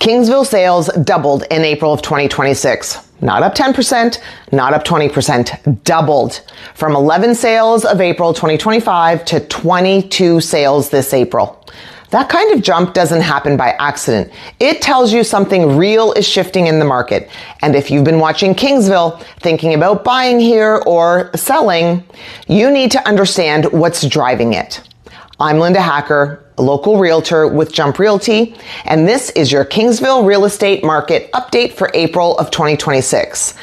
Kingsville sales doubled in April of 2026. Not up 10%, not up 20%, doubled from 11 sales of April 2025 to 22 sales this April. That kind of jump doesn't happen by accident. It tells you something real is shifting in the market. And if you've been watching Kingsville, thinking about buying here or selling, you need to understand what's driving it. I'm Linda Hakr, a local realtor with Jump Realty, and this is your Kingsville real estate market update for April of 2026.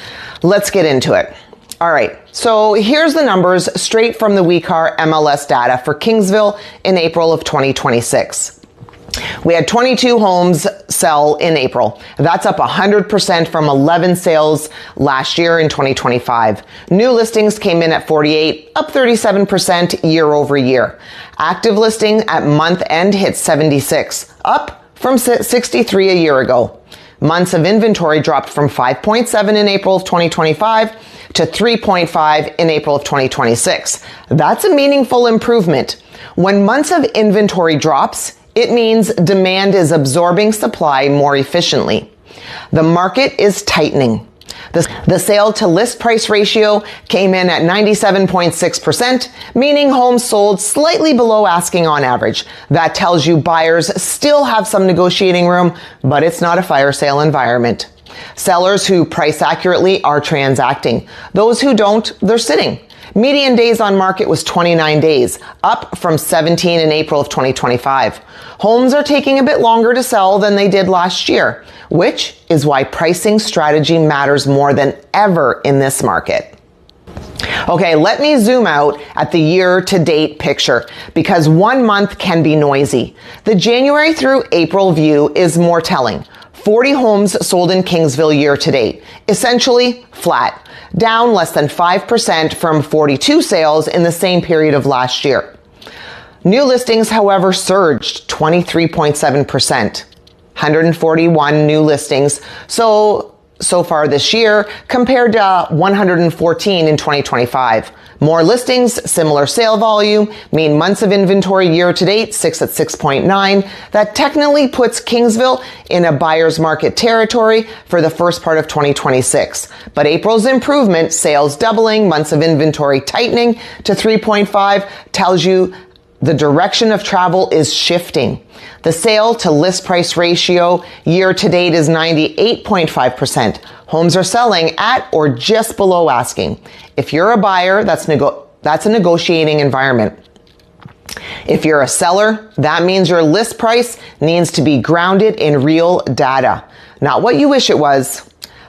Let's get into it. All right, so here's the numbers straight from the WECAR MLS data for Kingsville in April of 2026. We had 22 homes sell in April. That's up 100% from 11 sales last year in 2025. New listings came in at 48, up 37% year over year. Active listing at month end hit 76, up from 63 a year ago. Months of inventory dropped from 5.7 in April of 2025 to 3.5 in April of 2026. That's a meaningful improvement. When months of inventory drops, it means demand is absorbing supply more efficiently. The market is tightening. The sale to list price ratio came in at 97.6%, meaning homes sold slightly below asking on average. That tells you buyers still have some negotiating room, but it's not a fire sale environment. Sellers who price accurately are transacting. Those who don't, they're sitting. Median days on market was 29 days, up from 17 in April of 2025. Homes are taking a bit longer to sell than they did last year, which is why pricing strategy matters more than ever in this market. Okay, let me zoom out at the year-to-date picture because 1 month can be noisy. The January through April view is more telling. 40 homes sold in Kingsville year-to-date, essentially flat, down less than 5% from 42 sales in the same period of last year. New listings, however, surged 23.7%. 141 new listings so far this year compared to 114 in 2025. More listings, similar sale volume, mean months of inventory year to date, 6 at 6.9. That technically puts Kingsville in a buyer's market territory for the first part of 2026. But April's improvement, sales doubling, months of inventory tightening to 3.5, tells you the direction of travel is shifting. The sale to list price ratio year to date is 98.5%. Homes are selling at or just below asking. If you're a buyer, that's a negotiating environment. If you're a seller, that means your list price needs to be grounded in real data, not what you wish it was.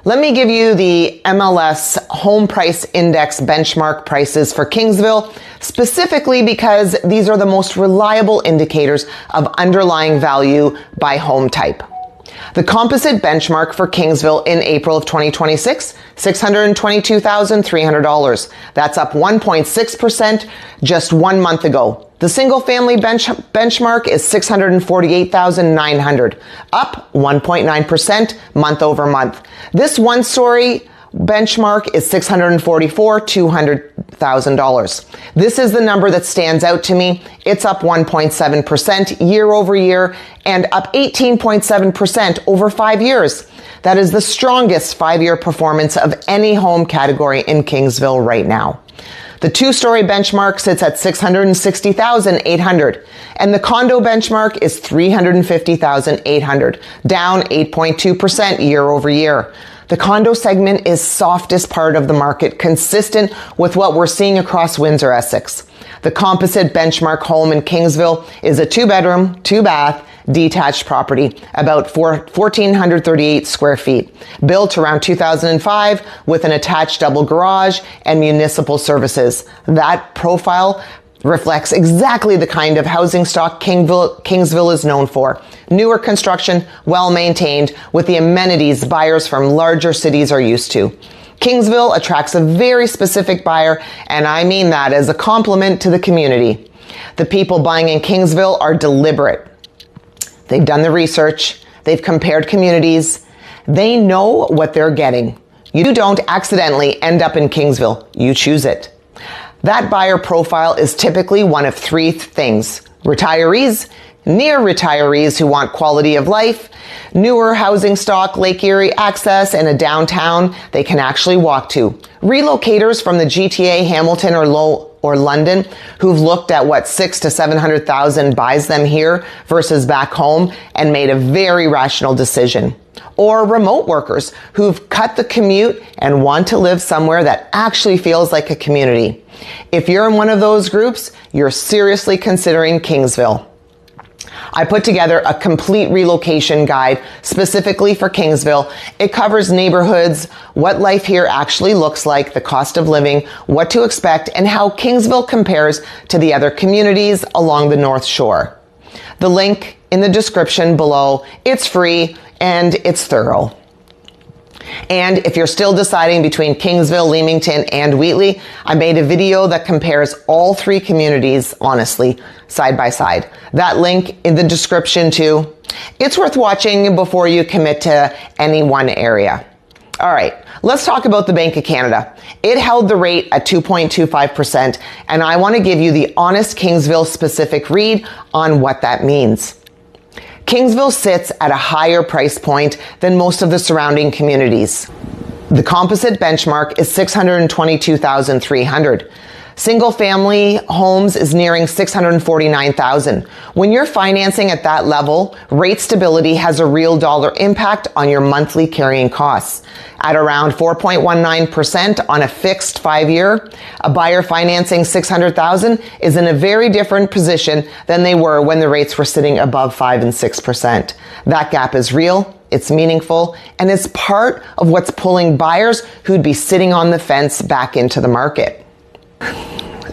Let me give you the MLS Home Price Index benchmark prices for Kingsville, specifically because these are the most reliable indicators of underlying value by home type. The composite benchmark for Kingsville in April of 2026, $622,300. That's up 1.6% just 1 month ago. The single family benchmark is $648,900, up 1.9% month over month. This one story benchmark is $644,200. This is the number that stands out to me. It's up 1.7% year over year and up 18.7% over 5 years. That is the strongest 5-year performance of any home category in Kingsville right now. The two-story benchmark sits at $660,800, and the condo benchmark is $350,800, down 8.2% year over year. The condo segment is softest part of the market, consistent with what we're seeing across Windsor-Essex. The composite benchmark home in Kingsville is a 2-bedroom, 2-bath, detached property, about 1,438 square feet, built around 2005 with an attached double garage and municipal services. That profile reflects exactly the kind of housing stock Kingsville is known for. Newer construction, well-maintained, with the amenities buyers from larger cities are used to. Kingsville attracts a very specific buyer, and I mean that as a compliment to the community. The people buying in Kingsville are deliberate. They've done the research. They've compared communities. They know what they're getting. You don't accidentally end up in Kingsville. You choose it. That buyer profile is typically one of three things: retirees, near retirees who want quality of life, newer housing stock, Lake Erie access, and a downtown they can actually walk to. Relocators from the GTA, Hamilton, or London who've looked at what 600,000 to 700,000 buys them here versus back home and made a very rational decision. Or remote workers who've cut the commute and want to live somewhere that actually feels like a community. If you're in one of those groups, you're seriously considering Kingsville. I put together a complete relocation guide specifically for Kingsville. It covers neighborhoods, what life here actually looks like, the cost of living, what to expect, and how Kingsville compares to the other communities along the North Shore. The link in the description below. It's free and it's thorough. And if you're still deciding between Kingsville, Leamington, and Wheatley, I made a video that compares all three communities, honestly, side by side. That link in the description too. It's worth watching before you commit to any one area. All right, let's talk about the Bank of Canada. It held the rate at 2.25%, and I want to give you the honest Kingsville specific read on what that means. Kingsville sits at a higher price point than most of the surrounding communities. The composite benchmark is $622,300. Single family homes is nearing $649,000. When you're financing at that level, rate stability has a real dollar impact on your monthly carrying costs. At around 4.19% on a fixed 5-year, a buyer financing $600,000 is in a very different position than they were when the rates were sitting above 5 and 6%. That gap is real, it's meaningful, and it's part of what's pulling buyers who'd be sitting on the fence back into the market.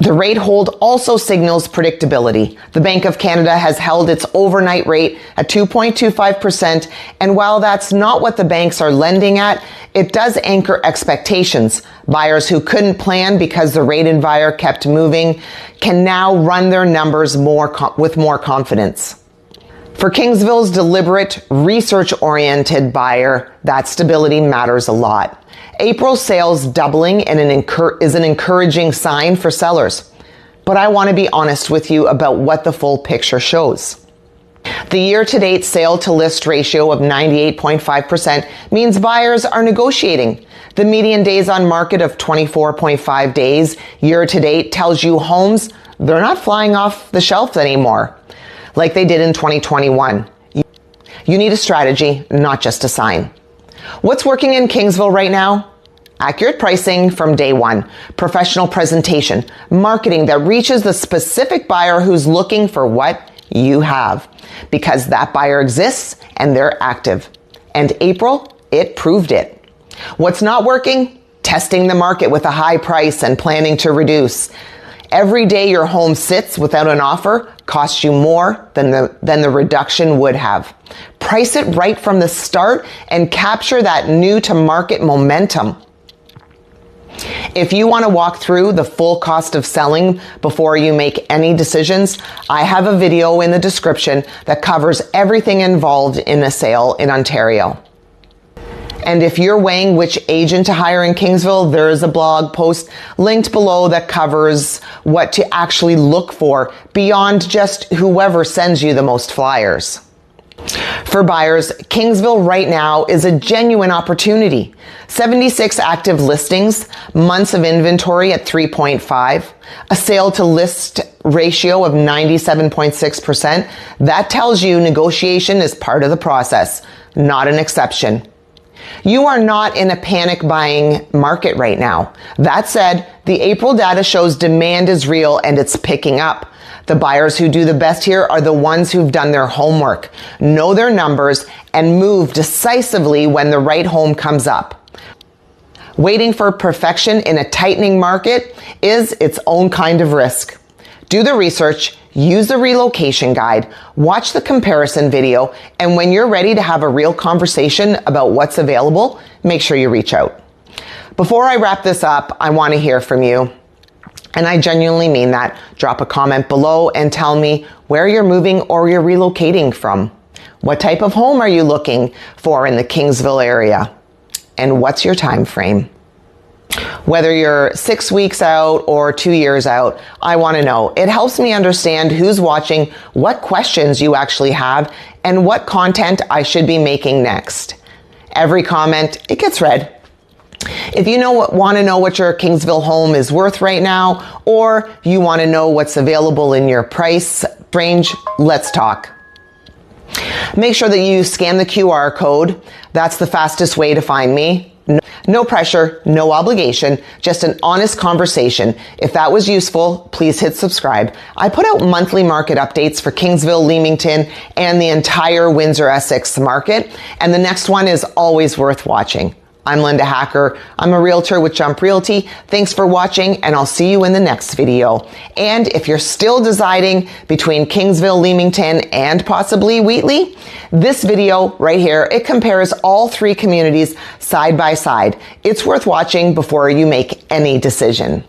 The rate hold also signals predictability. The Bank of Canada has held its overnight rate at 2.25%, and while that's not what the banks are lending at, it does anchor expectations. Buyers who couldn't plan because the rate environment kept moving can now run their numbers with more confidence. For Kingsville's deliberate, research-oriented buyer, that stability matters a lot. April sales doubling is an encouraging sign for sellers. But I want to be honest with you about what the full picture shows. The year-to-date sale-to-list ratio of 98.5% means buyers are negotiating. The median days on market of 24.5 days year-to-date tells you homes, they're not flying off the shelf anymore like they did in 2021. You need a strategy, not just a sign. What's working in Kingsville right now? Accurate pricing from day one, professional presentation, marketing that reaches the specific buyer who's looking for what you have, because that buyer exists and they're active. And April, it proved it. What's not working? Testing the market with a high price and planning to reduce. Every day your home sits without an offer costs you more than the reduction would have. Price it right from the start and capture that new to market momentum. If you want to walk through the full cost of selling before you make any decisions, I have a video in the description that covers everything involved in a sale in Ontario. And if you're weighing which agent to hire in Kingsville, there is a blog post linked below that covers what to actually look for beyond just whoever sends you the most flyers. For buyers, Kingsville right now is a genuine opportunity. 76 active listings, months of inventory at 3.5, a sale to list ratio of 97.6%. That tells you negotiation is part of the process, not an exception. You are not in a panic buying market right now. That said, the April data shows demand is real and it's picking up. The buyers who do the best here are the ones who've done their homework, know their numbers, and move decisively when the right home comes up. Waiting for perfection in a tightening market is its own kind of risk. Do the research, use the relocation guide, watch the comparison video, and when you're ready to have a real conversation about what's available, make sure you reach out. Before I wrap this up, I want to hear from you. And I genuinely mean that. Drop a comment below and tell me where you're moving or you're relocating from. What type of home are you looking for in the Kingsville area? And what's your time frame? Whether you're 6 weeks out or 2 years out, I want to know. It helps me understand who's watching, what questions you actually have, and what content I should be making next. Every comment, it gets read. If you want to know what your Kingsville home is worth right now, or you want to know what's available in your price range, let's talk. Make sure that you scan the QR code. That's the fastest way to find me. No pressure, no obligation, just an honest conversation. If that was useful, please hit subscribe. I put out monthly market updates for Kingsville, Leamington, and the entire Windsor-Essex market, and the next one is always worth watching. I'm Linda Hakr. I'm a realtor with Jump Realty. Thanks for watching, and I'll see you in the next video. And if you're still deciding between Kingsville, Leamington, and possibly Wheatley, this video right here, it compares all three communities side by side. It's worth watching before you make any decision.